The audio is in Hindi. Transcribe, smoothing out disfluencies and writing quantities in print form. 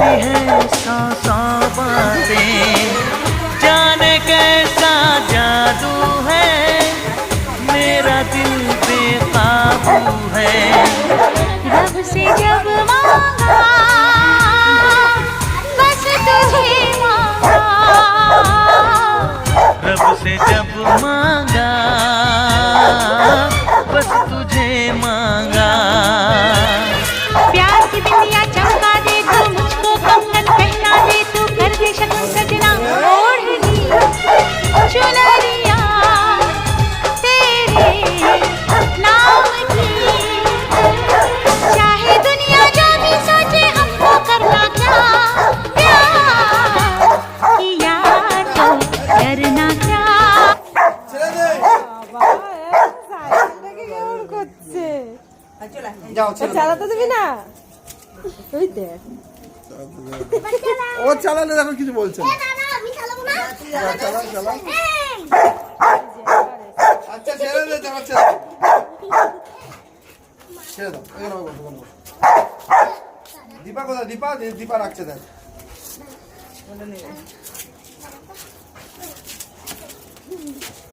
कहती है सौ सौ बातें, जाने कैसा जादू है, मेरा दिल बेकाबू है। रब से जब मांगा बस तुझे मांगा, रब से जब मांगा बस तुझे मांगा। प्यार की बिंदिया चमका दे तू, मुझको कंगन पहना दे तू, कर दे शगुन सजना ओढ़नी चुनरिया तेरे नाम की। चाहे दुनिया जो भी सोचे हमको करना क्या, प्यार किया तो डरना क्या। চালাতে দিবি না? ওই দেখ ও চালালে দেখো কিছু বলছে না। চালা চালা। আচ্ছা ছেড়ে দে, চালাচ্ছে। ছেড়ে দাও। এখানে বসো, বসো। দীপা কোথায়? দীপা দীপা রাখছে দেখ।